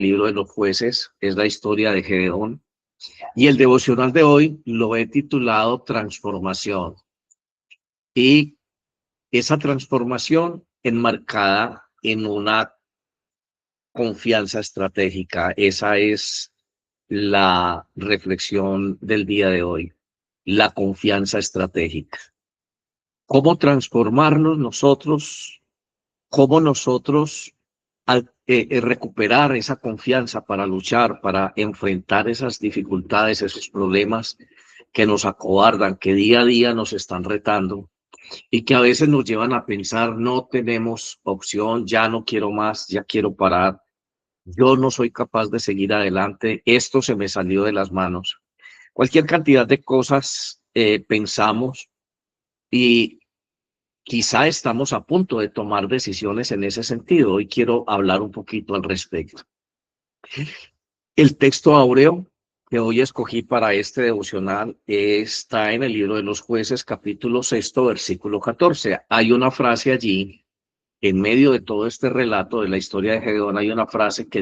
libro de los jueces, es la historia de Gedeón. Y el devocional de hoy lo he titulado Transformación. Y esa transformación enmarcada en una confianza estratégica. Esa es la reflexión del día de hoy. La confianza estratégica. ¿Cómo transformarnos nosotros? ¿Cómo nosotros recuperar esa confianza para luchar, para enfrentar esas dificultades, esos problemas que nos acobardan, que día a día nos están retando y que a veces nos llevan a pensar, no tenemos opción, ya no quiero más, ya quiero parar, yo no soy capaz de seguir adelante, esto se me salió de las manos. Cualquier cantidad de cosas pensamos y quizá estamos a punto de tomar decisiones en ese sentido. Hoy quiero hablar un poquito al respecto. El texto áureo que hoy escogí para este devocional está en el libro de los jueces, capítulo 6, versículo 14. Hay una frase allí, en medio de todo este relato de la historia de Gedeón, hay una frase que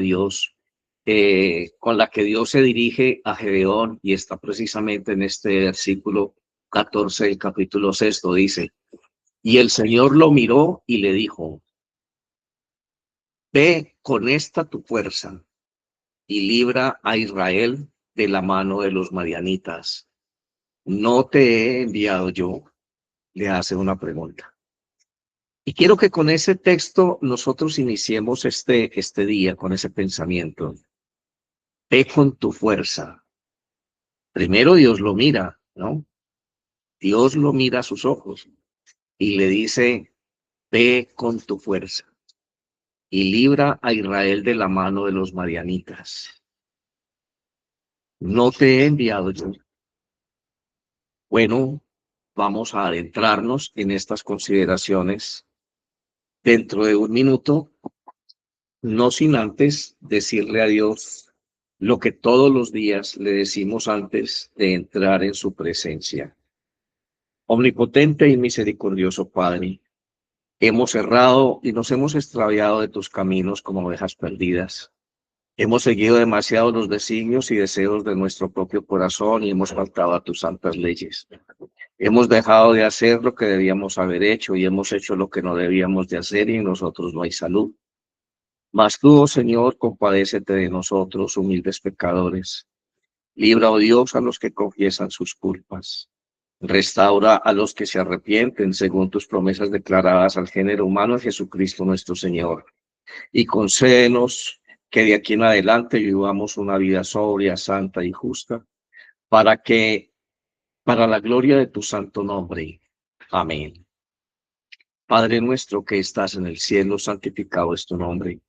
con la que Dios se dirige a Gedeón y está precisamente en este versículo 14 del capítulo 6, dice: y el Señor lo miró y le dijo: ve con esta tu fuerza y libra a Israel de la mano de los madianitas. ¿No te he enviado yo? Le hace una pregunta. Y quiero que con ese texto nosotros iniciemos este día con ese pensamiento. Ve con tu fuerza. Primero Dios lo mira, ¿no? Dios lo mira a sus ojos y le dice: ve con tu fuerza y libra a Israel de la mano de los madianitas. ¿No te he enviado yo? Bueno, vamos a adentrarnos en estas consideraciones dentro de un minuto, no sin antes decirle a Dios lo que todos los días le decimos antes de entrar en su presencia. Omnipotente y misericordioso Padre, hemos errado y nos hemos extraviado de tus caminos como ovejas perdidas. Hemos seguido demasiado los designios y deseos de nuestro propio corazón y hemos faltado a tus santas leyes. Hemos dejado de hacer lo que debíamos haber hecho y hemos hecho lo que no debíamos de hacer y en nosotros no hay salud. Mas tú, oh Señor, compadécete de nosotros, humildes pecadores. Libra, oh Dios, a los que confiesan sus culpas. Restaura a los que se arrepienten según tus promesas declaradas al género humano en Jesucristo nuestro Señor. Y concédenos que de aquí en adelante vivamos una vida sobria, santa y justa, para la gloria de tu santo nombre. Amén. Padre nuestro que estás en el cielo, santificado es tu nombre.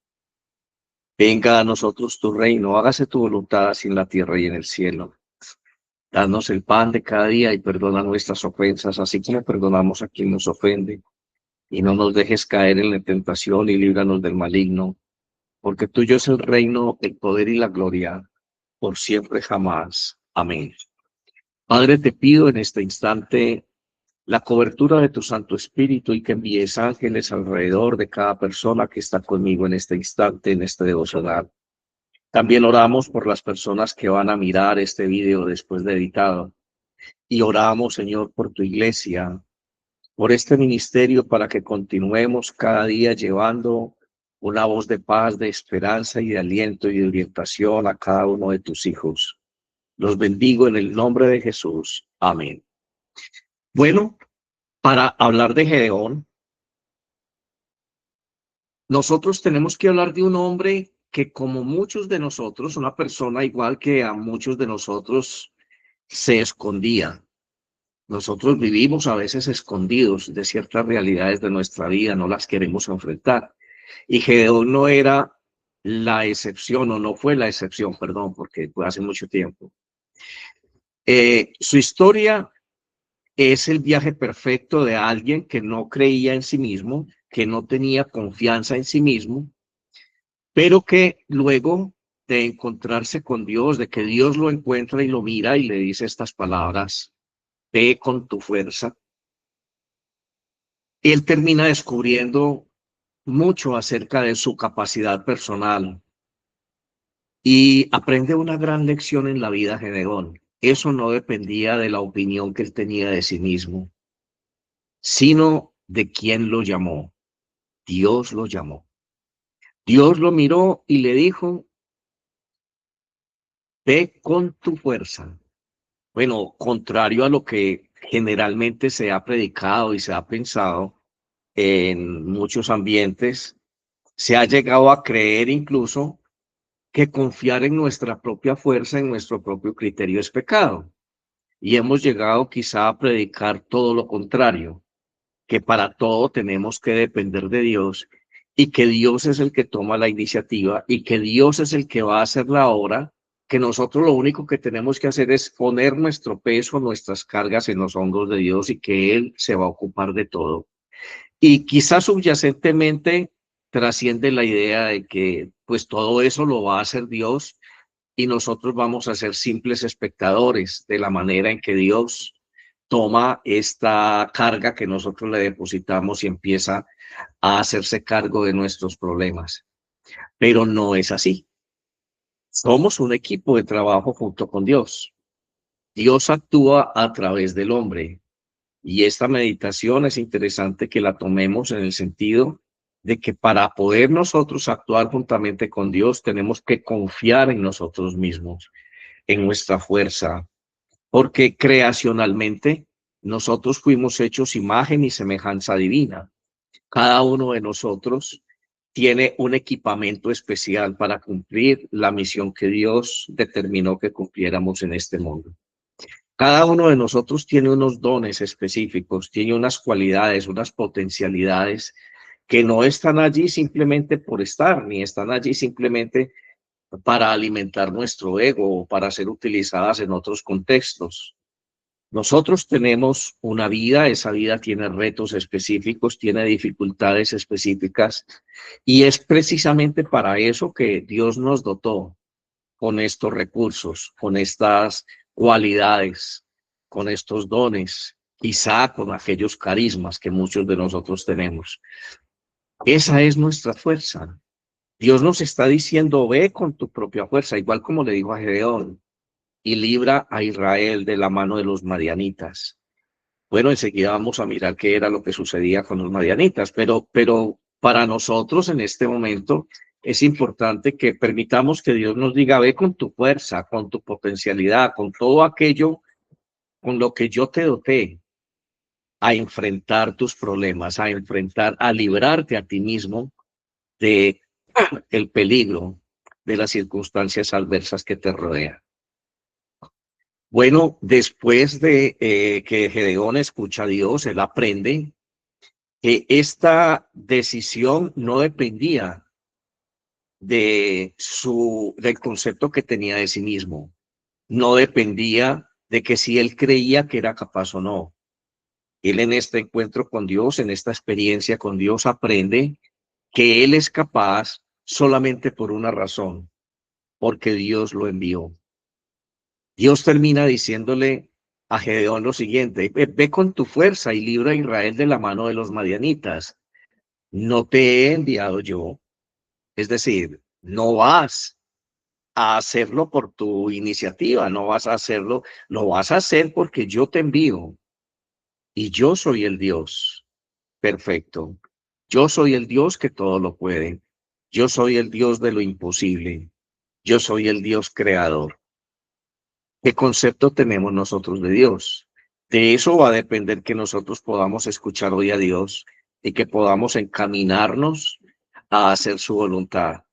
Venga a nosotros tu reino, hágase tu voluntad así en la tierra y en el cielo. Danos el pan de cada día y perdona nuestras ofensas, así como perdonamos a quien nos ofende. Y no nos dejes caer en la tentación y líbranos del maligno, porque tuyo es el reino, el poder y la gloria, por siempre jamás. Amén. Padre, te pido en este instante la cobertura de tu Santo Espíritu y que envíes ángeles alrededor de cada persona que está conmigo en este instante, en este devocional. También oramos por las personas que van a mirar este video después de editado. Y oramos, Señor, por tu iglesia, por este ministerio, para que continuemos cada día llevando una voz de paz, de esperanza y de aliento y de orientación a cada uno de tus hijos. Los bendigo en el nombre de Jesús. Amén. Bueno, para hablar de Gedeón, nosotros tenemos que hablar de un hombre que, como muchos de nosotros, una persona igual que a muchos de nosotros, se escondía. Nosotros vivimos a veces escondidos de ciertas realidades de nuestra vida, no las queremos enfrentar. Y Gedeón no era la excepción, o no fue la excepción, perdón, porque fue hace mucho tiempo. Su historia es el viaje perfecto de alguien que no creía en sí mismo, que no tenía confianza en sí mismo, pero que luego de encontrarse con Dios, de que Dios lo encuentra y lo mira y le dice estas palabras: ve con tu fuerza. Él termina descubriendo mucho acerca de su capacidad personal, y aprende una gran lección en la vida, Gedeón. Eso no dependía de la opinión que él tenía de sí mismo, sino de quién lo llamó. Dios lo llamó. Dios lo miró y le dijo, ve con tu fuerza. Bueno, contrario a lo que generalmente se ha predicado y se ha pensado en muchos ambientes, se ha llegado a creer incluso que confiar en nuestra propia fuerza, en nuestro propio criterio es pecado. Y hemos llegado quizá a predicar todo lo contrario, que para todo tenemos que depender de Dios y que Dios es el que toma la iniciativa y que Dios es el que va a hacer la obra, que nosotros lo único que tenemos que hacer es poner nuestro peso, nuestras cargas en los hombros de Dios y que Él se va a ocupar de todo. Y quizás subyacentemente trasciende la idea de que pues todo eso lo va a hacer Dios y nosotros vamos a ser simples espectadores de la manera en que Dios toma esta carga que nosotros le depositamos y empieza a hacerse cargo de nuestros problemas. Pero no es así. Somos un equipo de trabajo junto con Dios. Dios actúa a través del hombre. Y esta meditación es interesante que la tomemos en el sentido de que para poder nosotros actuar juntamente con Dios tenemos que confiar en nosotros mismos, en nuestra fuerza, porque creacionalmente nosotros fuimos hechos imagen y semejanza divina. Cada uno de nosotros tiene un equipamiento especial para cumplir la misión que Dios determinó que cumpliéramos en este mundo. Cada uno de nosotros tiene unos dones específicos, tiene unas cualidades, unas potencialidades que no están allí simplemente por estar, ni están allí simplemente para alimentar nuestro ego o para ser utilizadas en otros contextos. Nosotros tenemos una vida, esa vida tiene retos específicos, tiene dificultades específicas y es precisamente para eso que Dios nos dotó con estos recursos, con estas cualidades, con estos dones, quizá con aquellos carismas que muchos de nosotros tenemos. Esa es nuestra fuerza. Dios nos está diciendo, ve con tu propia fuerza, igual como le dijo a Gedeón, y libra a Israel de la mano de los madianitas. Bueno, enseguida vamos a mirar qué era lo que sucedía con los madianitas, pero para nosotros en este momento es importante que permitamos que Dios nos diga, ve con tu fuerza, con tu potencialidad, con todo aquello con lo que yo te doté a enfrentar tus problemas, a enfrentar, a librarte a ti mismo de el peligro de las circunstancias adversas que te rodean. Bueno, después de que Gedeón escucha a Dios, él aprende que esta decisión no dependía del concepto que tenía de sí mismo, no dependía de que si él creía que era capaz o no. Él en este encuentro con Dios, en esta experiencia con Dios, aprende que él es capaz solamente por una razón, porque Dios lo envió. Dios termina diciéndole a Gedeón lo siguiente, ve con tu fuerza y libra a Israel de la mano de los madianitas. No te he enviado yo. Es decir, no vas a hacerlo por tu iniciativa, no vas a hacerlo, lo vas a hacer porque yo te envío y yo soy el Dios perfecto. Yo soy el Dios que todo lo puede. Yo soy el Dios de lo imposible. Yo soy el Dios creador. ¿Qué concepto tenemos nosotros de Dios? De eso va a depender que nosotros podamos escuchar hoy a Dios y que podamos encaminarnos a hacer su voluntad.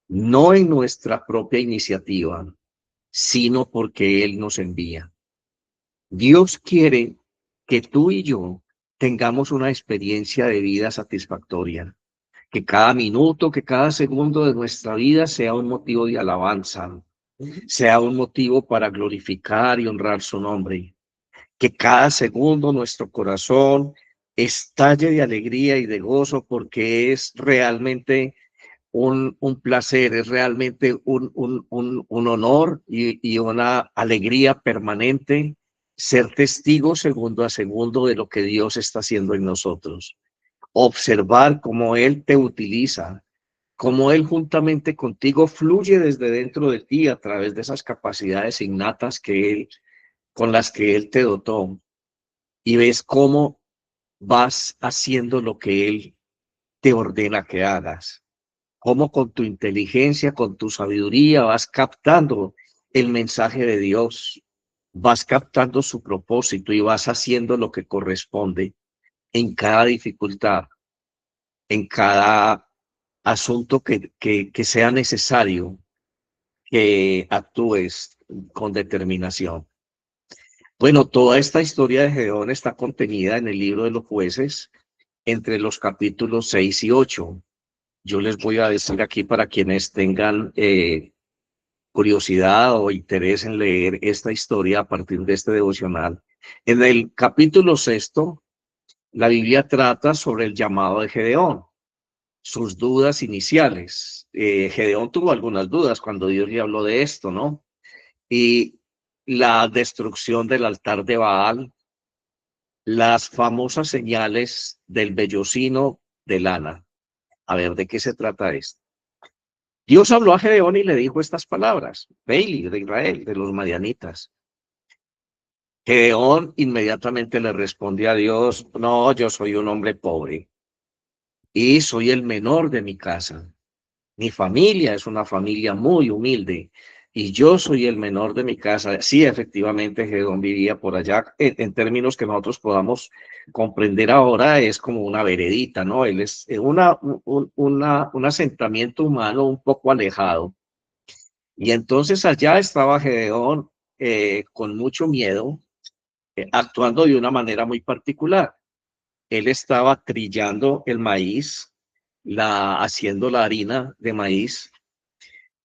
No en nuestra propia iniciativa, sino porque Él nos envía. Dios quiere que tú y yo tengamos una experiencia de vida satisfactoria, que cada minuto, que cada segundo de nuestra vida sea un motivo de alabanza, sea un motivo para glorificar y honrar su nombre, que cada segundo nuestro corazón estalle de alegría y de gozo porque es realmente un placer, es realmente un honor y una alegría permanente ser testigo segundo a segundo de lo que Dios está haciendo en nosotros. Observar cómo Él te utiliza, cómo Él juntamente contigo fluye desde dentro de ti a través de esas capacidades innatas con las que Él te dotó, y ves cómo vas haciendo lo que Él te ordena que hagas, cómo con tu inteligencia, con tu sabiduría vas captando el mensaje de Dios, vas captando su propósito y vas haciendo lo que corresponde en cada dificultad, en cada asunto que sea necesario que actúes con determinación. Bueno, toda esta historia de Gedeón está contenida en el libro de los Jueces, entre los capítulos 6 y 8. Yo les voy a decir aquí para quienes tengan curiosidad o interés en leer esta historia a partir de este devocional. En el capítulo 6, la Biblia trata sobre el llamado de Gedeón, sus dudas iniciales. Gedeón tuvo algunas dudas cuando Dios le habló de esto, ¿no? Y la destrucción del altar de Baal, las famosas señales del vellocino de lana. A ver, ¿de qué se trata esto? Dios habló a Gedeón y le dijo estas palabras: Bailey de Israel, de los madianitas. Gedeón inmediatamente le responde a Dios: no, yo soy un hombre pobre y soy el menor de mi casa. Mi familia es una familia muy humilde y yo soy el menor de mi casa. Sí, efectivamente, Gedeón vivía por allá. En términos que nosotros podamos comprender ahora, es como una veredita, ¿no? Él es un asentamiento humano un poco alejado. Y entonces allá estaba Gedeón con mucho miedo, actuando de una manera muy particular. Él estaba trillando el maíz, haciendo la harina de maíz,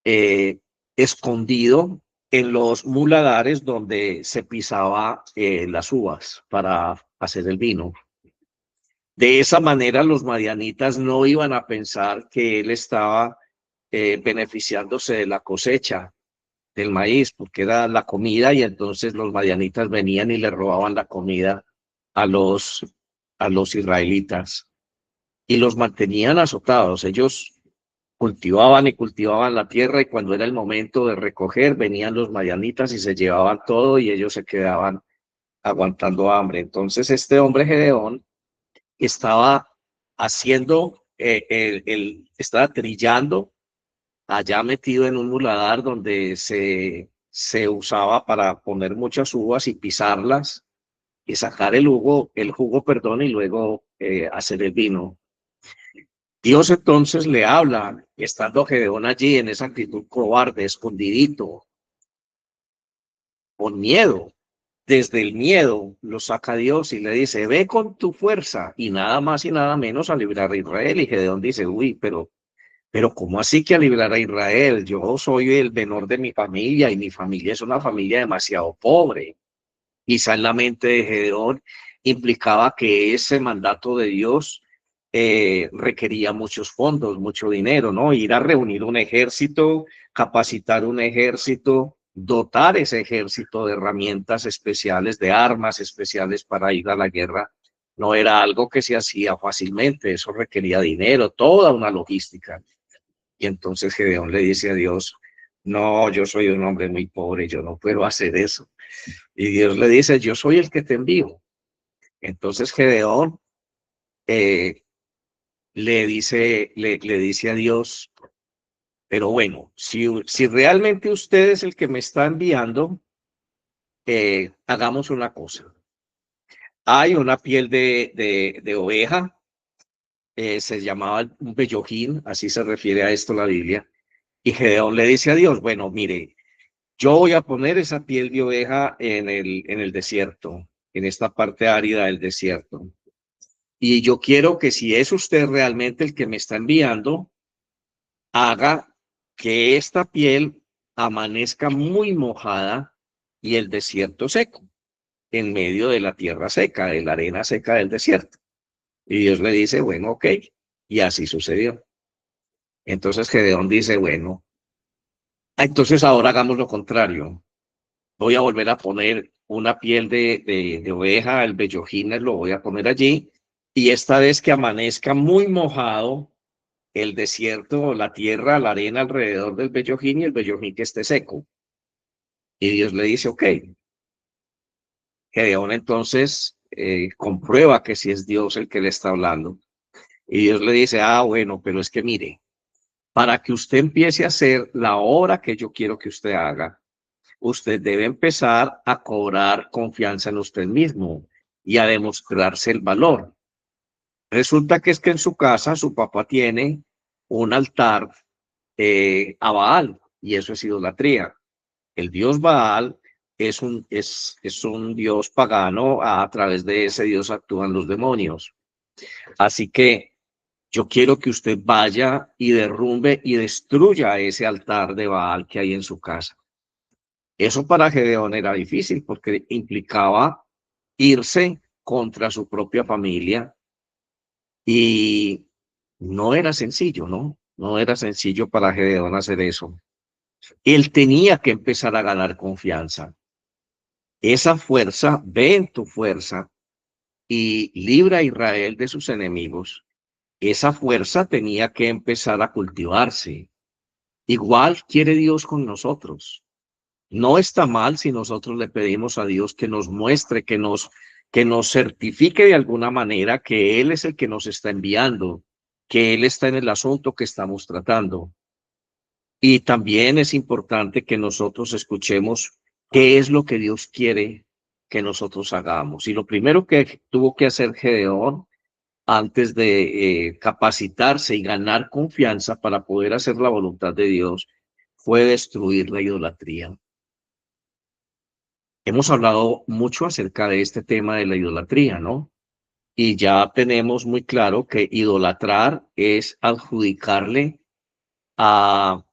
eh, escondido en los muladares donde se pisaba las uvas para hacer el vino. De esa manera los madianitas no iban a pensar que él estaba beneficiándose de la cosecha del maíz, porque era la comida, y entonces los madianitas venían y le robaban la comida a los israelitas y los mantenían azotados. Ellos cultivaban y cultivaban la tierra, y cuando era el momento de recoger, venían los madianitas y se llevaban todo y ellos se quedaban aguantando hambre. Entonces este hombre Gedeón estaba haciendo, estaba trillando allá metido en un muladar donde se usaba para poner muchas uvas y pisarlas y sacar el jugo, perdón, y luego hacer el vino. Dios entonces le habla, estando Gedeón allí en esa actitud cobarde, escondidito, con miedo. Desde el miedo lo saca Dios y le dice: ve con tu fuerza y nada más y nada menos a librar a Israel. Y Gedeón dice: uy, pero ¿cómo así que a librar a Israel? Yo soy el menor de mi familia y mi familia es una familia demasiado pobre. Quizá en la mente de Gedeón implicaba que ese mandato de Dios requería muchos fondos, mucho dinero, ¿no? Ir a reunir un ejército, capacitar un ejército, dotar ese ejército de herramientas especiales, de armas especiales para ir a la guerra. No era algo que se hacía fácilmente, eso requería dinero, toda una logística. Y entonces Gedeón le dice a Dios: no, yo soy un hombre muy pobre, yo no puedo hacer eso. Y Dios le dice: yo soy el que te envío. Entonces Gedeón eh, le dice a Dios: pero bueno, si realmente usted es el que me está enviando, hagamos una cosa. Hay una piel de oveja, se llamaba un bellojín, así se refiere a esto la Biblia. Y Gedeón le dice a Dios: bueno, mire, yo voy a poner esa piel de oveja en el desierto, en esta parte árida del desierto. Y yo quiero que, si es usted realmente el que me está enviando, haga que esta piel amanezca muy mojada y el desierto seco, en medio de la tierra seca, de la arena seca del desierto. Y Dios le dice: bueno, ok. Y así sucedió. Entonces Gedeón dice: bueno, entonces ahora hagamos lo contrario. Voy a volver a poner una piel de oveja, el bellojines lo voy a poner allí, y esta vez que amanezca muy mojado el desierto, la tierra, la arena alrededor del Bellojín y el Bellojín que esté seco. Y Dios le dice, ok. Gedeón entonces comprueba que si es Dios el que le está hablando. Y Dios le dice, ah, bueno, pero es que mire, para que usted empiece a hacer la obra que yo quiero que usted haga, usted debe empezar a cobrar confianza en usted mismo y a demostrarse el valor. Resulta que es que en su casa su papá tiene un altar a Baal y eso es idolatría. El dios Baal es un dios pagano, a través de ese dios actúan los demonios. Así que yo quiero que usted vaya y derrumbe y destruya ese altar de Baal que hay en su casa. Eso para Gedeón era difícil porque implicaba irse contra su propia familia y no era sencillo, ¿no? No era sencillo para Gedeón hacer eso. Él tenía que empezar a ganar confianza. Esa fuerza, ve en tu fuerza y libra a Israel de sus enemigos. Esa fuerza tenía que empezar a cultivarse. Igual quiere Dios con nosotros. No está mal si nosotros le pedimos a Dios que nos muestre, que nos certifique de alguna manera que Él es el que nos está enviando, que Él está en el asunto que estamos tratando. Y también es importante que nosotros escuchemos qué es lo que Dios quiere que nosotros hagamos. Y lo primero que tuvo que hacer Gedeón antes de capacitarse y ganar confianza para poder hacer la voluntad de Dios fue destruir la idolatría. Hemos hablado mucho acerca de este tema de la idolatría, ¿no? Y ya tenemos muy claro que idolatrar es adjudicarle a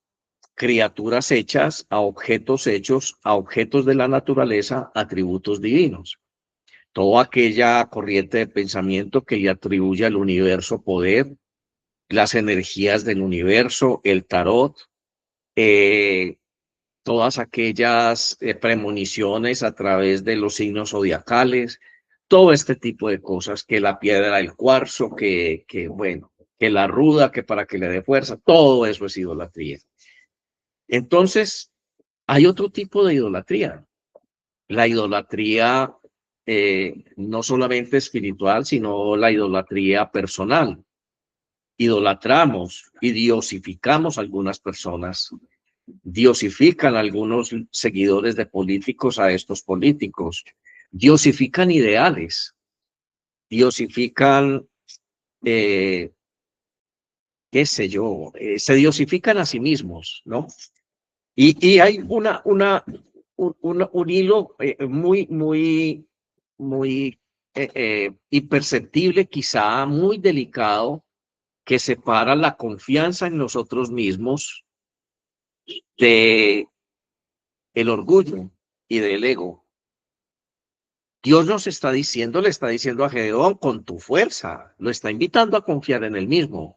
criaturas hechas, a objetos hechos, a objetos de la naturaleza, atributos divinos. Toda aquella corriente de pensamiento que le atribuye al universo poder, las energías del universo, el tarot, eh, todas aquellas premoniciones a través de los signos zodiacales, todo este tipo de cosas, que la piedra del cuarzo, bueno, que la ruda, que para que le dé fuerza, todo eso es idolatría. Entonces, hay otro tipo de idolatría. La idolatría no solamente espiritual, sino la idolatría personal. Idolatramos y diosificamos a algunas personas. Diosifican a algunos seguidores de políticos a estos políticos. Diosifican ideales. Diosifican, qué sé yo, se diosifican a sí mismos, ¿no? Y hay un hilo muy imperceptible, quizá muy delicado, que separa la confianza en nosotros mismos de el orgullo y del ego. Dios nos está diciendo, le está diciendo a Gedeón, con tu fuerza, lo está invitando a confiar en él mismo.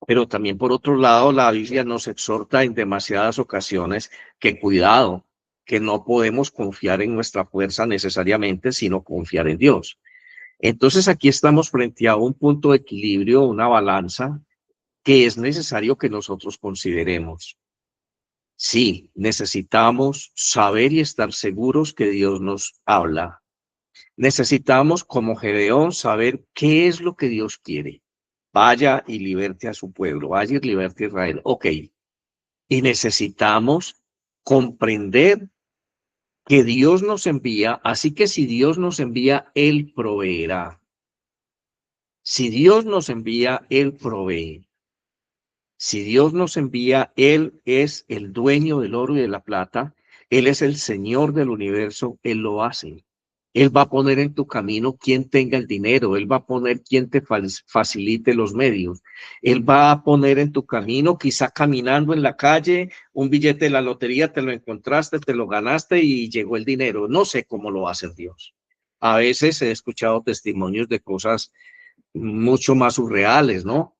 Pero también, por otro lado, la Biblia nos exhorta en demasiadas ocasiones que cuidado, que no podemos confiar en nuestra fuerza necesariamente, sino confiar en Dios. Entonces aquí estamos frente a un punto de equilibrio, una balanza que es necesario que nosotros consideremos. Sí, necesitamos saber y estar seguros que Dios nos habla. Necesitamos, como Gedeón, saber qué es lo que Dios quiere. Vaya y liberte a su pueblo, vaya y liberte a Israel. Ok. Y necesitamos comprender que Dios nos envía, así que si Dios nos envía, Él proveerá. Si Dios nos envía, Él provee. Si Dios nos envía, Él es el dueño del oro y de la plata, Él es el Señor del universo, Él lo hace. Él va a poner en tu camino quien tenga el dinero, Él va a poner quien te facilite los medios, Él va a poner en tu camino, quizá caminando en la calle, un billete de la lotería, te lo encontraste, te lo ganaste y llegó el dinero. No sé cómo lo va a hacer Dios. A veces he escuchado testimonios de cosas mucho más surreales, ¿no?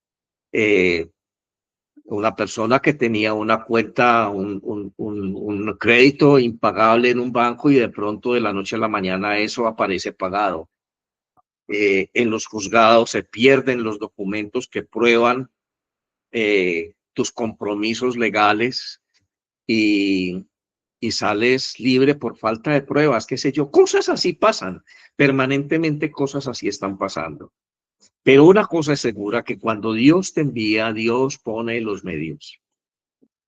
Una persona que tenía una cuenta, un crédito impagable en un banco y de pronto de la noche a la mañana eso aparece pagado. En los juzgados se pierden los documentos que prueban tus compromisos legales y, y sales libre por falta de pruebas, qué sé yo. Cosas así pasan, permanentemente cosas así están pasando. Pero una cosa es segura, que cuando Dios te envía, Dios pone los medios.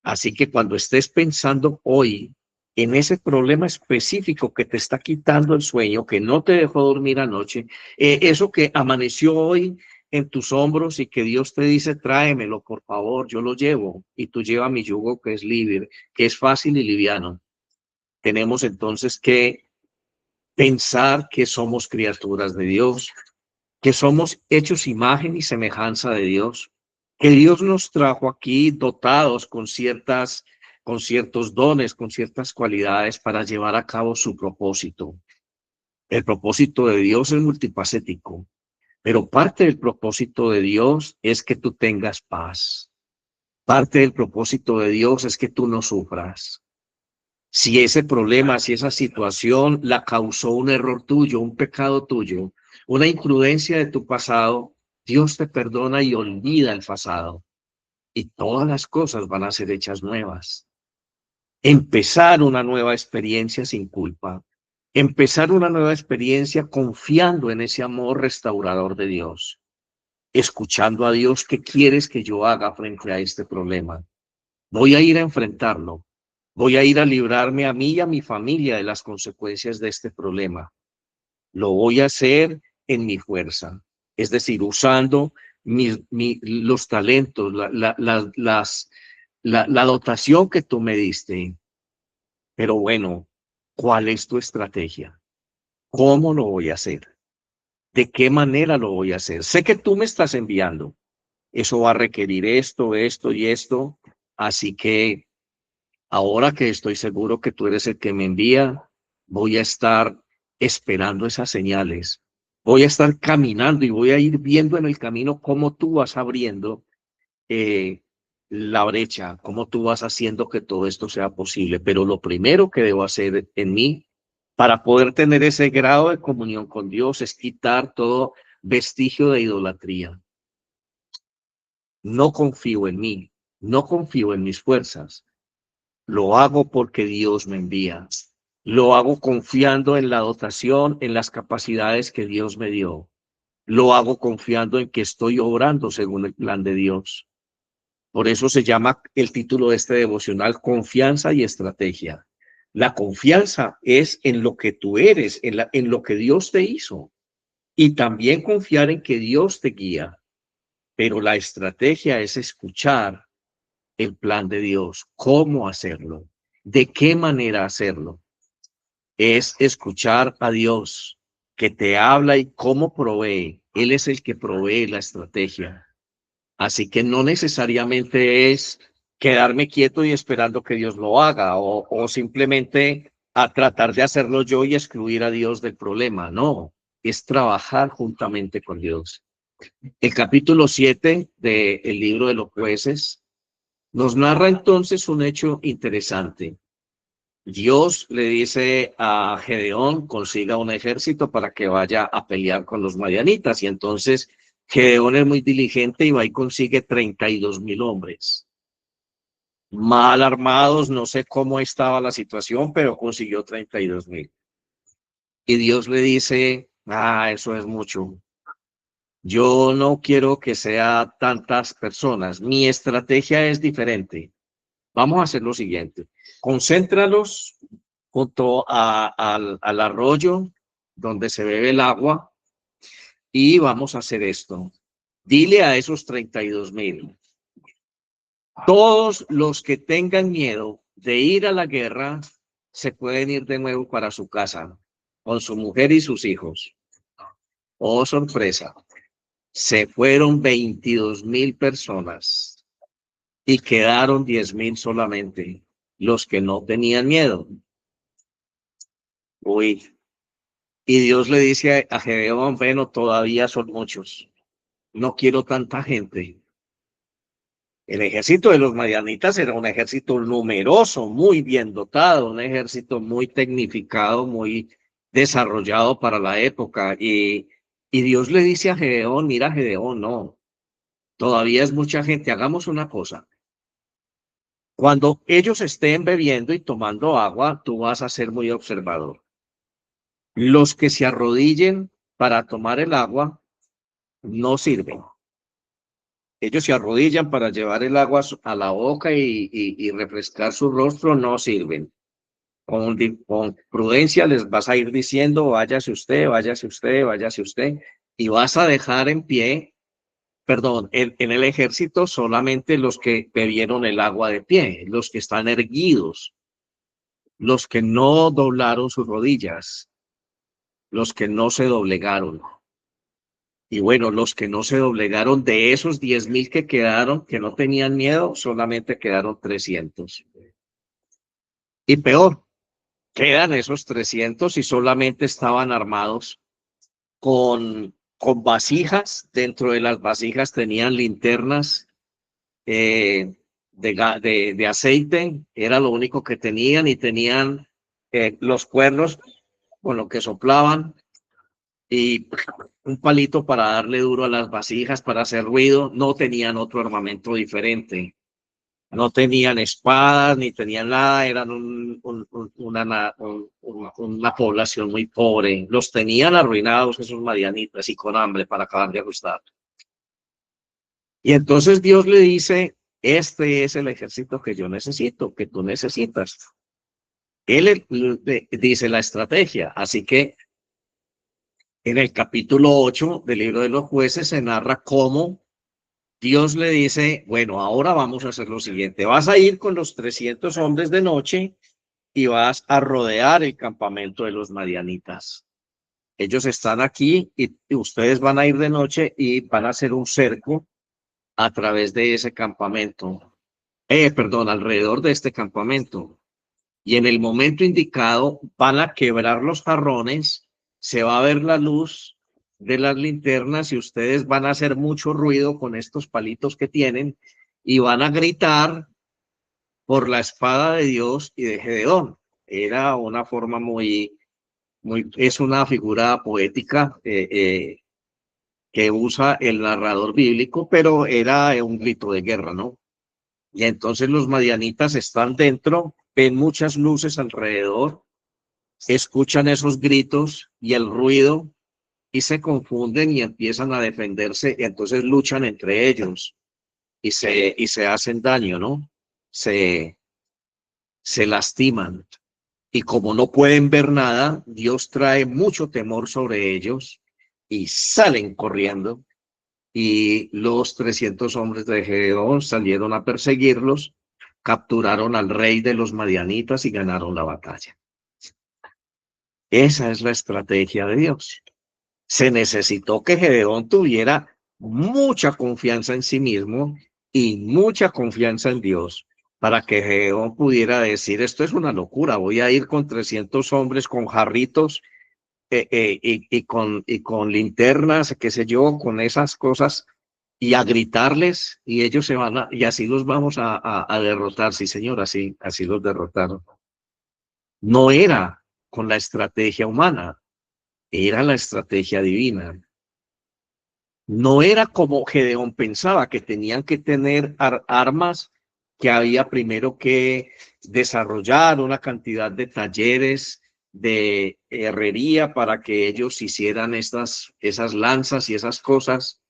Así que cuando estés pensando hoy en ese problema específico que te está quitando el sueño, que no te dejó dormir anoche, eso que amaneció hoy en tus hombros y que Dios te dice, tráemelo, por favor, yo lo llevo, y tú lleva mi yugo que es libre, que es fácil y liviano. Tenemos entonces que pensar que somos criaturas de Dios, que somos hechos imagen y semejanza de Dios, que Dios nos trajo aquí dotados con ciertos dones, con ciertas cualidades para llevar a cabo su propósito. El propósito de Dios es multifacético, pero parte del propósito de Dios es que tú tengas paz. Parte del propósito de Dios es que tú no sufras. Si ese problema, si esa situación la causó un error tuyo, un pecado tuyo, una imprudencia de tu pasado, Dios te perdona y olvida el pasado. Y todas las cosas van a ser hechas nuevas. Empezar una nueva experiencia sin culpa. Empezar una nueva experiencia confiando en ese amor restaurador de Dios. Escuchando a Dios, ¿qué quieres que yo haga frente a este problema? Voy a ir a enfrentarlo. Voy a ir a librarme a mí y a mi familia de las consecuencias de este problema. Lo voy a hacer en mi fuerza, es decir, usando los talentos, la dotación que tú me diste. Pero bueno, ¿cuál es tu estrategia? ¿Cómo lo voy a hacer? ¿De qué manera lo voy a hacer? Sé que tú me estás enviando. Eso va a requerir esto, esto y esto. Así que ahora que estoy seguro que tú eres el que me envía, voy a estar esperando esas señales. Voy a estar caminando y voy a ir viendo en el camino cómo tú vas abriendo eh, la brecha, cómo tú vas haciendo que todo esto sea posible. Pero lo primero que debo hacer en mí para poder tener ese grado de comunión con Dios es quitar todo vestigio de idolatría. No confío en mí, no confío en mis fuerzas. Lo hago porque Dios me envía. Lo hago confiando en la dotación, en las capacidades que Dios me dio. Lo hago confiando en que estoy obrando según el plan de Dios. Por eso se llama el título de este devocional Confianza y Estrategia. La confianza es en lo que tú eres, en lo que Dios te hizo. Y también confiar en que Dios te guía. Pero la estrategia es escuchar el plan de Dios, cómo hacerlo, de qué manera hacerlo. Es escuchar a Dios que te habla y cómo provee. Él es el que provee la estrategia. Así que no necesariamente es quedarme quieto y esperando que Dios lo haga o simplemente a tratar de hacerlo yo y excluir a Dios del problema. No, es trabajar juntamente con Dios. El capítulo 7 del libro de los jueces nos narra entonces un hecho interesante. Dios le dice a Gedeón, consiga un ejército para que vaya a pelear con los madianitas. Y entonces Gedeón es muy diligente y va y consigue 32,000 hombres. Mal armados, no sé cómo estaba la situación, pero consiguió 32,000. Y Dios le dice, eso es mucho. Yo no quiero que sea tantas personas. Mi estrategia es diferente. Vamos a hacer lo siguiente. Concéntralos junto al arroyo donde se bebe el agua y vamos a hacer esto. Dile a esos 32,000, todos los que tengan miedo de ir a la guerra se pueden ir de nuevo para su casa con su mujer y sus hijos. Oh, sorpresa. Se fueron 22,000 personas y quedaron 10,000 solamente, los que no tenían miedo. Uy, y Dios le dice a Gedeón, bueno, todavía son muchos, no quiero tanta gente. El ejército de los madianitas era un ejército numeroso, muy bien dotado, un ejército muy tecnificado, muy desarrollado para la época. Y Dios le dice a Gedeón, mira Gedeón, no, Todavía es mucha gente. Hagamos una cosa. Cuando ellos estén bebiendo y tomando agua, tú vas a ser muy observador. Los que se arrodillen para tomar el agua no sirven. Ellos se arrodillan para llevar el agua a la boca y refrescar su rostro, no sirven. Con prudencia les vas a ir diciendo, váyase usted, váyase usted, váyase usted, y vas a dejar en pie, perdón, en el ejército solamente los que bebieron el agua de pie, los que están erguidos, los que no doblaron sus rodillas, los que no se doblegaron. Y bueno, los que no se doblegaron de esos 10,000 que quedaron, que no tenían miedo, solamente quedaron 300. Y peor, quedan esos 300 y solamente estaban armados con vasijas. Dentro de las vasijas tenían linternas de aceite, era lo único que tenían, y tenían los cuernos con lo que soplaban y un palito para darle duro a las vasijas para hacer ruido. No tenían otro armamento diferente. No tenían espadas ni tenían nada, eran una población muy pobre. Los tenían arruinados esos madianitas y con hambre para acabar de ajustar. Y entonces Dios le dice, este es el ejército que yo necesito, que tú necesitas. Él le dice la estrategia. Así que en el capítulo 8 del libro de los jueces se narra cómo Dios le dice, bueno, ahora vamos a hacer lo siguiente. Vas a ir con los 300 hombres de noche y vas a rodear el campamento de los madianitas. Ellos están aquí y ustedes van a ir de noche y van a hacer un cerco a través de ese campamento. Perdón, alrededor de este campamento. Y en el momento indicado van a quebrar los jarrones, se va a ver la luz de las linternas y ustedes van a hacer mucho ruido con estos palitos que tienen y van a gritar por la espada de Dios y de Gedeón. Era una forma es una figura poética que usa el narrador bíblico, pero era un grito de guerra, ¿no? Y entonces los madianitas están dentro, ven muchas luces alrededor, escuchan esos gritos y el ruido y se confunden y empiezan a defenderse, y entonces luchan entre ellos y se hacen daño, ¿no? Se lastiman. Y como no pueden ver nada, Dios trae mucho temor sobre ellos y salen corriendo. Y los 300 hombres de Gedeón salieron a perseguirlos, capturaron al rey de los madianitas y ganaron la batalla. Esa es la estrategia de Dios. Se necesitó que Gedeón tuviera mucha confianza en sí mismo y mucha confianza en Dios para que Gedeón pudiera decir, esto es una locura, voy a ir con 300 hombres con jarritos y con linternas, qué sé yo, con esas cosas, y a gritarles, y ellos se van y así los vamos a derrotar. Sí, señor, así los derrotaron. No era con la estrategia humana, era la estrategia divina. No era como Gedeón pensaba, que tenían que tener armas, que había primero que desarrollar una cantidad de talleres de herrería para que ellos hicieran esas lanzas y esas cosas.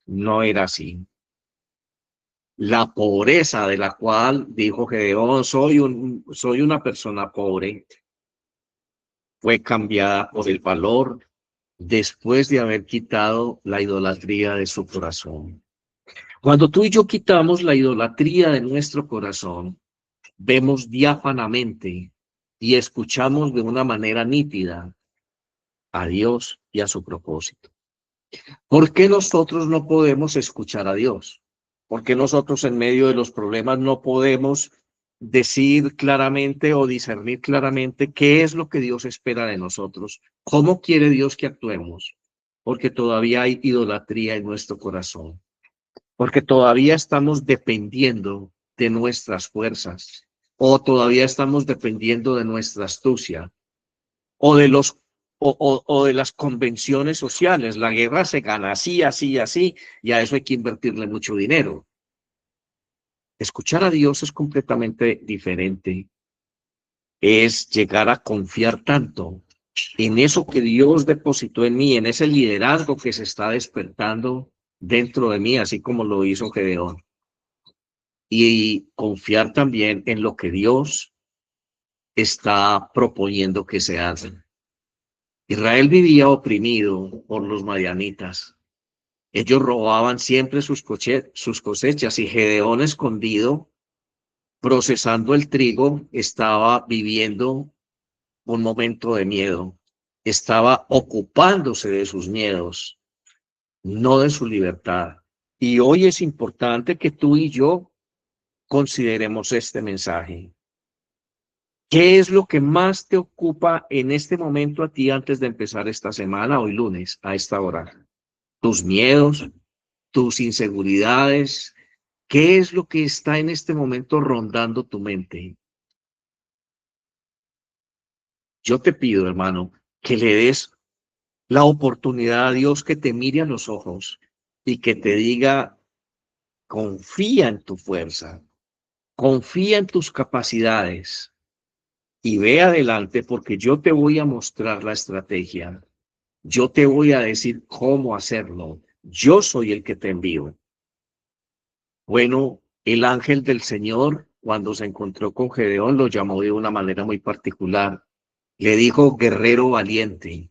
No era así. La pobreza de la cual dijo Gedeón, soy una persona pobre, fue cambiada por el valor después de haber quitado la idolatría de su corazón. Cuando tú y yo quitamos la idolatría de nuestro corazón, vemos diáfanamente y escuchamos de una manera nítida a Dios y a su propósito. ¿Por qué nosotros no podemos escuchar a Dios? ¿Por qué nosotros en medio de los problemas no podemos decir claramente o discernir claramente qué es lo que Dios espera de nosotros? ¿Cómo quiere Dios que actuemos? Porque todavía hay idolatría en nuestro corazón. Porque todavía estamos dependiendo de nuestras fuerzas, o todavía estamos dependiendo de nuestra astucia, o de los o de las convenciones sociales. La guerra se gana así, así, así, y a eso hay que invertirle mucho dinero. Escuchar a Dios es completamente diferente. Es llegar a confiar tanto en eso que Dios depositó en mí, en ese liderazgo que se está despertando dentro de mí, así como lo hizo Gedeón. Y confiar también en lo que Dios está proponiendo que se haga. Israel vivía oprimido por los madianitas. Ellos robaban siempre sus cosechas y Gedeón escondido, procesando el trigo, estaba viviendo un momento de miedo. Estaba ocupándose de sus miedos, no de su libertad. Y hoy es importante que tú y yo consideremos este mensaje. ¿Qué es lo que más te ocupa en este momento a ti antes de empezar esta semana, hoy lunes, a esta hora? ¿Tus miedos, tus inseguridades? ¿Qué es lo que está en este momento rondando tu mente? Yo te pido, hermano, que le des la oportunidad a Dios que te mire a los ojos y que te diga, confía en tu fuerza, confía en tus capacidades y ve adelante porque yo te voy a mostrar la estrategia. Yo te voy a decir cómo hacerlo. Yo soy el que te envío. Bueno, el ángel del Señor, cuando se encontró con Gedeón, lo llamó de una manera muy particular. Le dijo guerrero valiente.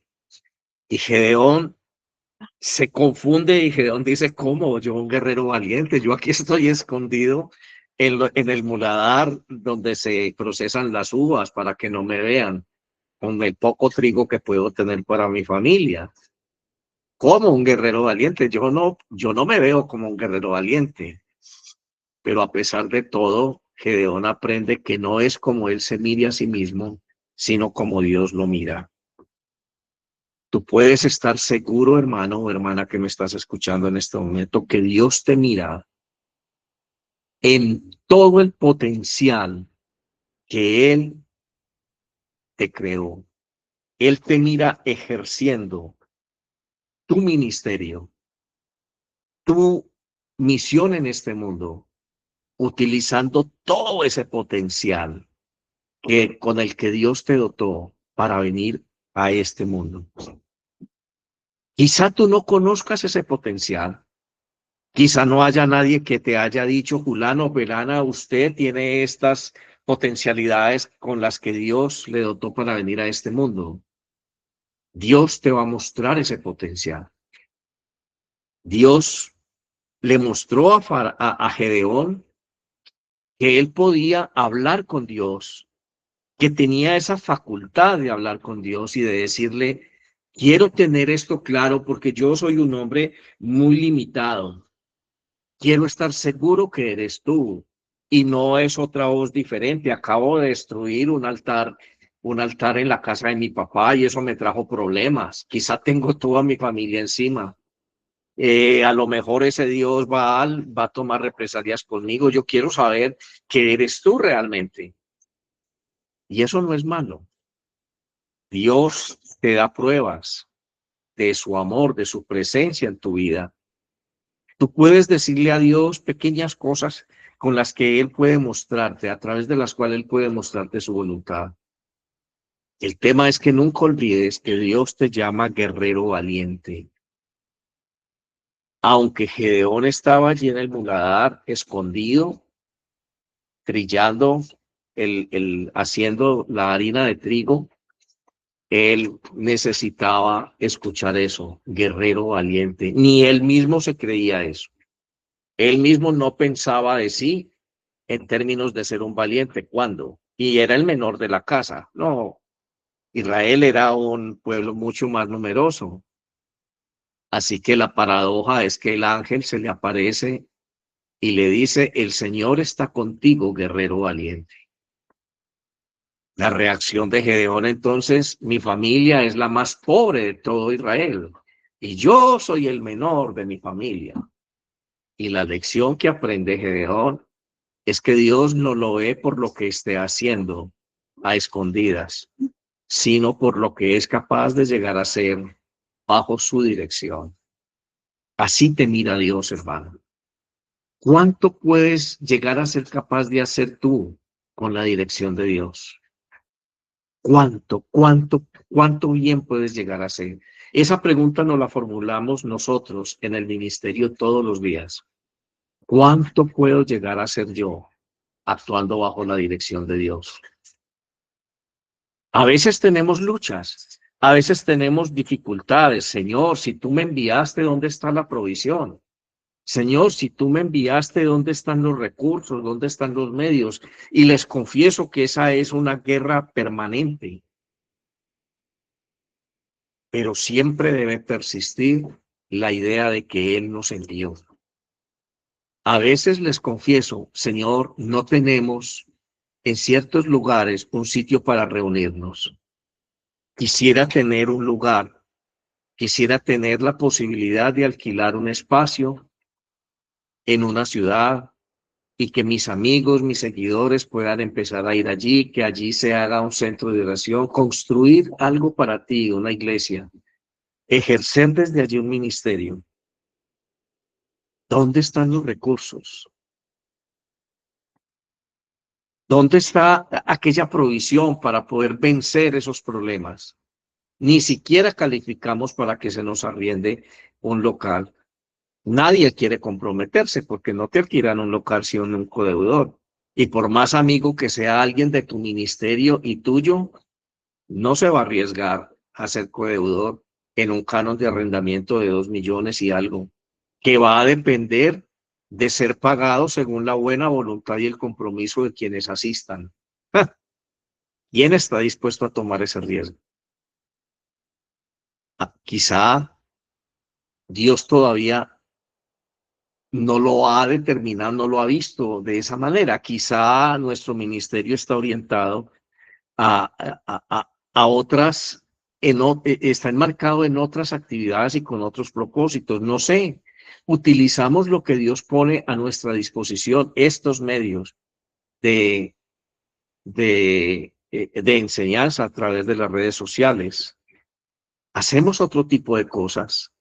Y Gedeón se confunde y Gedeón dice, ¿cómo? Yo un guerrero valiente. Yo aquí estoy escondido en el muladar donde se procesan las uvas para que no me vean, con el poco trigo que puedo tener para mi familia. Como un guerrero valiente. Yo no me veo como un guerrero valiente, pero a pesar de todo, Gedeón aprende que no es como él se mire a sí mismo, sino como Dios lo mira. Tú puedes estar seguro, hermano o hermana que me estás escuchando en este momento, que Dios te mira en todo el potencial que Él te creó. Él te mira ejerciendo tu ministerio, tu misión en este mundo, utilizando todo ese potencial con el que Dios te dotó para venir a este mundo. Quizá tú no conozcas ese potencial. Quizá no haya nadie que te haya dicho, Julano, Belana, usted tiene estas potencialidades con las que Dios le dotó para venir a este mundo. Dios te va a mostrar ese potencial. Dios le mostró a Gedeón que él podía hablar con Dios, que tenía esa facultad de hablar con Dios y de decirle, quiero tener esto claro porque yo soy un hombre muy limitado. Quiero estar seguro que eres tú y no es otra voz diferente. Acabo de destruir un altar en la casa de mi papá y eso me trajo problemas. Quizá tengo toda mi familia encima. A lo mejor ese Dios Baal va a tomar represalias conmigo. Yo quiero saber que eres tú realmente. Y eso no es malo. Dios te da pruebas de su amor, de su presencia en tu vida. Tú puedes decirle a Dios pequeñas cosas con las que Él puede mostrarte, a través de las cuales Él puede mostrarte su voluntad. El tema es que nunca olvides que Dios te llama guerrero valiente. Aunque Gedeón estaba allí en el muladar, escondido, trillando, haciendo la harina de trigo, él necesitaba escuchar eso, guerrero valiente. Ni él mismo se creía eso. Él mismo no pensaba de sí en términos de ser un valiente. ¿Cuándo? Y era el menor de la casa. No, Israel era un pueblo mucho más numeroso. Así que la paradoja es que el ángel se le aparece y le dice, el Señor está contigo, guerrero valiente. La reacción de Gedeón entonces, mi familia es la más pobre de todo Israel y yo soy el menor de mi familia. Y la lección que aprende Gedeón es que Dios no lo ve por lo que esté haciendo a escondidas, sino por lo que es capaz de llegar a ser bajo su dirección. Así te mira Dios, hermano. ¿Cuánto puedes llegar a ser capaz de hacer tú con la dirección de Dios? ¿Cuánto bien puedes llegar a ser? Esa pregunta nos la formulamos nosotros en el ministerio todos los días. ¿Cuánto puedo llegar a ser yo actuando bajo la dirección de Dios? A veces tenemos luchas, a veces tenemos dificultades. Señor, si tú me enviaste, ¿dónde está la provisión? Señor, si tú me enviaste, ¿dónde están los recursos? ¿Dónde están los medios? Y les confieso que esa es una guerra permanente, pero siempre debe persistir la idea de que Él nos envió. A veces les confieso, Señor, no tenemos en ciertos lugares un sitio para reunirnos. Quisiera tener un lugar, quisiera tener la posibilidad de alquilar un espacio en una ciudad y que mis amigos, mis seguidores puedan empezar a ir allí, que allí se haga un centro de oración, construir algo para ti, una iglesia, ejercer desde allí un ministerio. ¿Dónde están los recursos? ¿Dónde está aquella provisión para poder vencer esos problemas? Ni siquiera calificamos para que se nos arriende un local. Nadie quiere comprometerse porque no te alquilan un local si un codeudor. Y por más amigo que sea alguien de tu ministerio y tuyo, no se va a arriesgar a ser codeudor en un canon de arrendamiento de 2 millones y algo, que va a depender de ser pagado según la buena voluntad y el compromiso de quienes asistan. ¿Quién está dispuesto a tomar ese riesgo? Quizá Dios todavía no lo ha determinado, no lo ha visto de esa manera. Quizá nuestro ministerio está orientado a otras, está enmarcado en otras actividades y con otros propósitos. No sé, utilizamos lo que Dios pone a nuestra disposición, estos medios de, de enseñanza a través de las redes sociales. Hacemos otro tipo de cosas.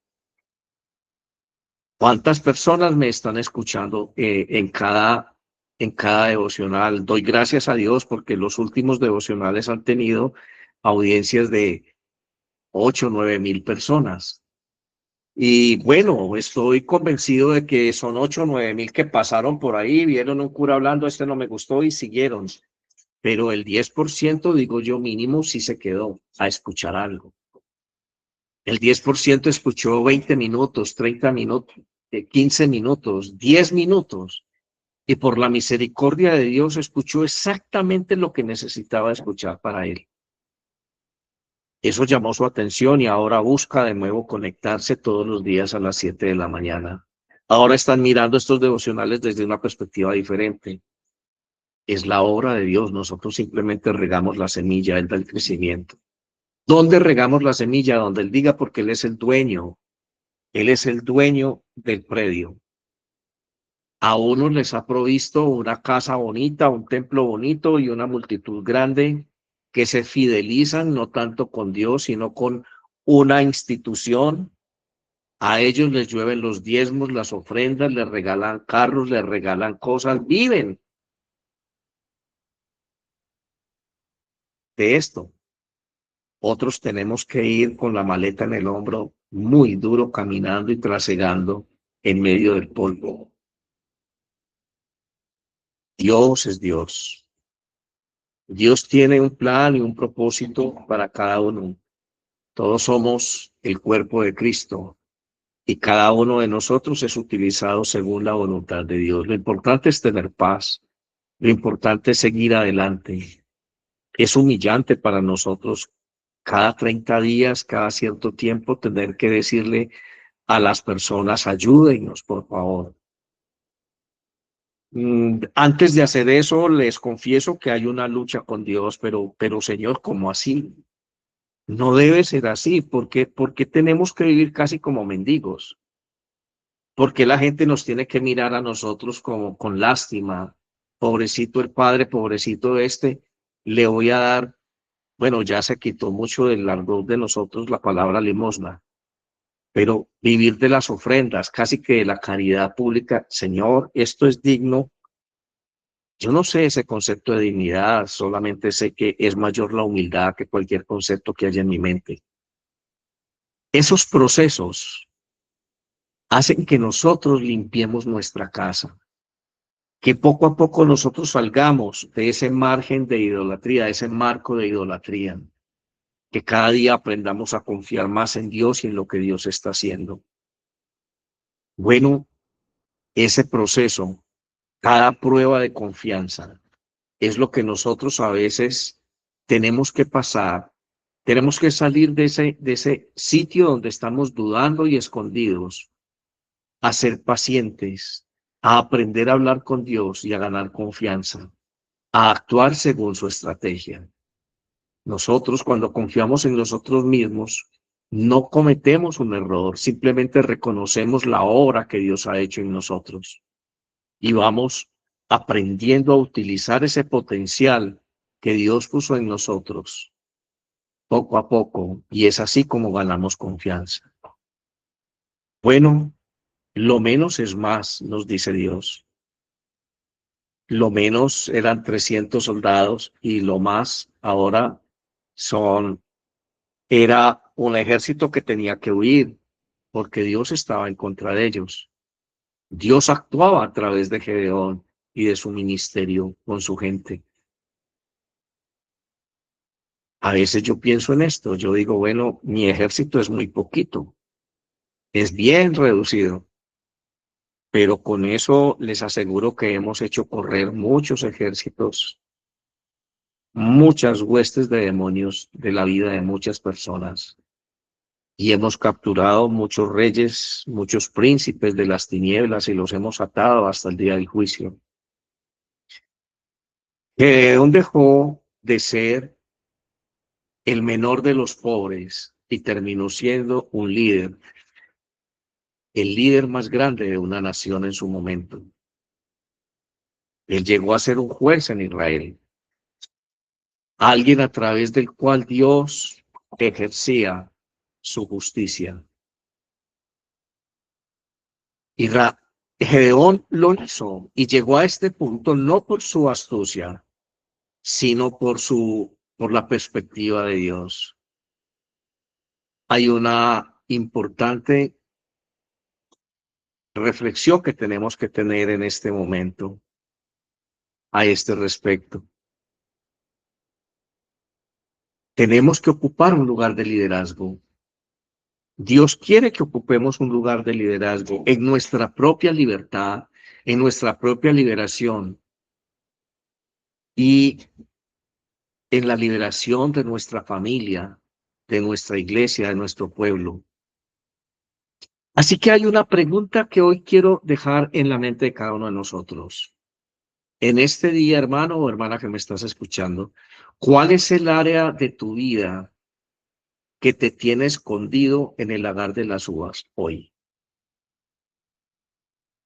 ¿Cuántas personas me están escuchando en cada devocional? Doy gracias a Dios porque los últimos devocionales han tenido audiencias de 8 o 9 mil personas. Y bueno, estoy convencido de que son 8 o 9 mil que pasaron por ahí, vieron un cura hablando, este no me gustó y siguieron. Pero el 10%, digo yo, mínimo, sí se quedó a escuchar algo. El 10% escuchó 20 minutos, 30 minutos, 15 minutos, 10 minutos. Y por la misericordia de Dios escuchó exactamente lo que necesitaba escuchar para él. Eso llamó su atención y ahora busca de nuevo conectarse todos los días a las 7 de la mañana. Ahora están mirando estos devocionales desde una perspectiva diferente. Es la obra de Dios. Nosotros simplemente regamos la semilla, Él da el crecimiento. ¿Dónde regamos la semilla? Donde Él diga, porque Él es el dueño. Él es el dueño del predio. A unos les ha provisto una casa bonita, un templo bonito y una multitud grande que se fidelizan no tanto con Dios, sino con una institución. A ellos les llueven los diezmos, las ofrendas, les regalan carros, les regalan cosas, viven de esto. Otros tenemos que ir con la maleta en el hombro, muy duro, caminando y trasegando en medio del polvo. Dios es Dios. Dios tiene un plan y un propósito para cada uno. Todos somos el cuerpo de Cristo y cada uno de nosotros es utilizado según la voluntad de Dios. Lo importante es tener paz. Lo importante es seguir adelante. Es humillante para nosotros cada 30 días, cada cierto tiempo, tener que decirle a las personas, ayúdennos, por favor. Antes de hacer eso, les confieso que hay una lucha con Dios, pero Señor, ¿cómo así? No debe ser así, porque tenemos que vivir casi como mendigos, porque la gente nos tiene que mirar a nosotros como con lástima, pobrecito el padre, pobrecito este, le voy a dar Bueno, ya se quitó mucho del ardor de nosotros la palabra limosna, pero vivir de las ofrendas, casi que de la caridad pública, Señor, esto es digno. Yo no sé ese concepto de dignidad, solamente sé que es mayor la humildad que cualquier concepto que haya en mi mente. Esos procesos hacen que nosotros limpiemos nuestra casa, que poco a poco nosotros salgamos de ese margen de idolatría, de ese marco de idolatría, que cada día aprendamos a confiar más en Dios y en lo que Dios está haciendo. Bueno, ese proceso, cada prueba de confianza, es lo que nosotros a veces tenemos que pasar. Tenemos que salir de ese sitio donde estamos dudando y escondidos, a ser pacientes, a aprender a hablar con Dios y a ganar confianza, a actuar según su estrategia. Nosotros, cuando confiamos en nosotros mismos, no cometemos un error, simplemente reconocemos la obra que Dios ha hecho en nosotros y vamos aprendiendo a utilizar ese potencial que Dios puso en nosotros poco a poco, y es así como ganamos confianza. Bueno, lo menos es más, nos dice Dios. Lo menos eran 300 soldados y lo más ahora era un ejército que tenía que huir porque Dios estaba en contra de ellos. Dios actuaba a través de Gedeón y de su ministerio con su gente. A veces yo pienso en esto, yo digo, bueno, mi ejército es muy poquito, es bien reducido, pero con eso les aseguro que hemos hecho correr muchos ejércitos, muchas huestes de demonios de la vida de muchas personas. Y hemos capturado muchos reyes, muchos príncipes de las tinieblas y los hemos atado hasta el día del juicio. Gedeón dejó de ser el menor de los pobres y terminó siendo un líder, el líder más grande de una nación en su momento. Él llegó a ser un juez en Israel, alguien a través del cual Dios ejercía su justicia. Y Gedeón lo hizo y llegó a este punto no por su astucia, sino por la perspectiva de Dios. Hay una importante reflexión que tenemos que tener en este momento a este respecto. Tenemos que ocupar un lugar de liderazgo. Dios quiere que ocupemos un lugar de liderazgo en nuestra propia libertad, en nuestra propia liberación y en la liberación de nuestra familia, de nuestra iglesia, de nuestro pueblo. Así que hay una pregunta que hoy quiero dejar en la mente de cada uno de nosotros. En este día, hermano o hermana que me estás escuchando, ¿cuál es el área de tu vida que te tiene escondido en el lagar de las uvas hoy?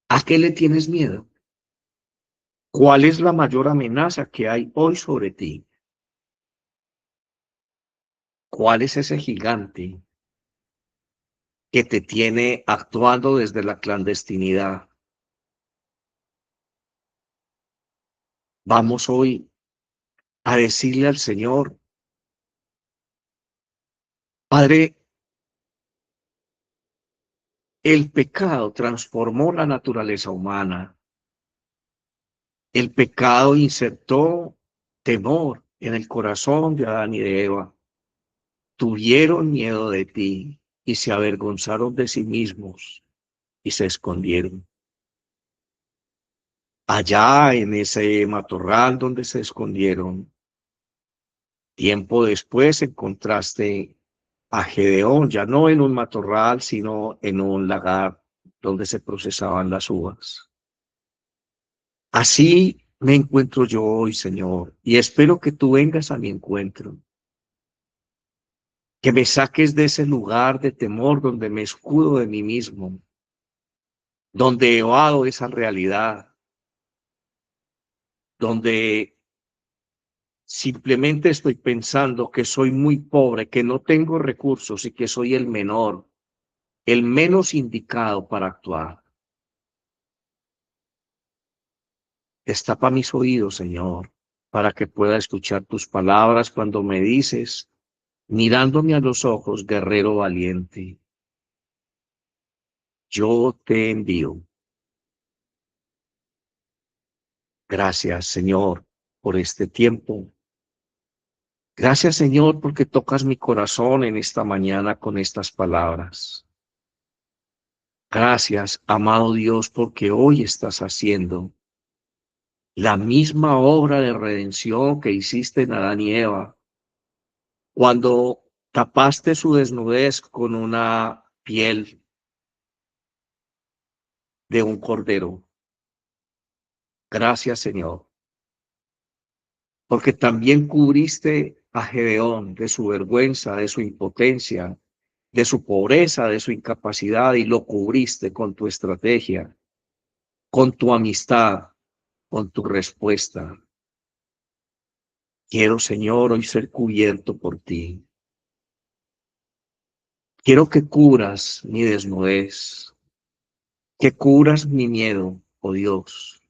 ¿A qué le tienes miedo? ¿Cuál es la mayor amenaza que hay hoy sobre ti? ¿Cuál es ese gigante que te tiene actuando desde la clandestinidad? Vamos hoy a decirle al Señor, Padre, el pecado transformó la naturaleza humana. El pecado insertó temor en el corazón de Adán y de Eva. Tuvieron miedo de ti y se avergonzaron de sí mismos y se escondieron. Allá en ese matorral donde se escondieron, tiempo después encontraste a Gedeón, ya no en un matorral, sino en un lagar donde se procesaban las uvas. Así me encuentro yo hoy, Señor, y espero que tú vengas a mi encuentro, que me saques de ese lugar de temor donde me escudo de mí mismo, donde evado esa realidad, donde simplemente estoy pensando que soy muy pobre, que no tengo recursos y que soy el menor, el menos indicado para actuar. Destapa mis oídos, Señor, para que pueda escuchar tus palabras cuando me dices, mirándome a los ojos, guerrero valiente, yo te envío. Gracias, Señor, por este tiempo. Gracias, Señor, porque tocas mi corazón en esta mañana con estas palabras. Gracias, amado Dios, porque hoy estás haciendo la misma obra de redención que hiciste en Adán y Eva, cuando tapaste su desnudez con una piel de un cordero. Gracias, Señor, porque también cubriste a Gedeón de su vergüenza, de su impotencia, de su pobreza, de su incapacidad, y lo cubriste con tu estrategia, con tu amistad, con tu respuesta. Quiero, Señor, hoy ser cubierto por ti. Quiero que cubras mi desnudez, que cubras mi miedo, oh Dios,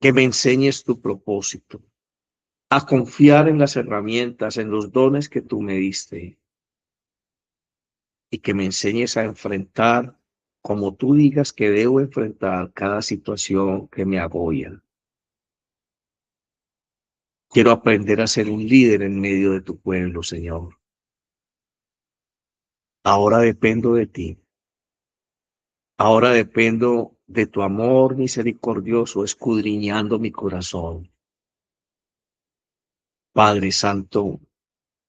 que me enseñes tu propósito, a confiar en las herramientas, en los dones que tú me diste, y que me enseñes a enfrentar como tú digas que debo enfrentar cada situación que me agobia. Quiero aprender a ser un líder en medio de tu pueblo, Señor. Ahora dependo de ti. Ahora dependo de tu amor misericordioso escudriñando mi corazón. Padre Santo,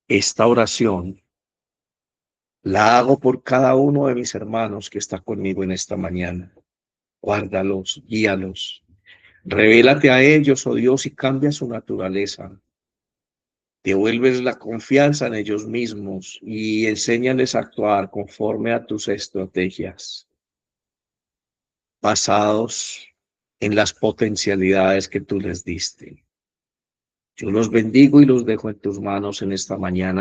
esta oración la hago por cada uno de mis hermanos que está conmigo en esta mañana. Guárdalos, guíalos. Revélate a ellos, oh Dios, y cambia su naturaleza. Devuelves la confianza en ellos mismos y enséñales a actuar conforme a tus estrategias, basados en las potencialidades que tú les diste. Yo los bendigo y los dejo en tus manos en esta mañana.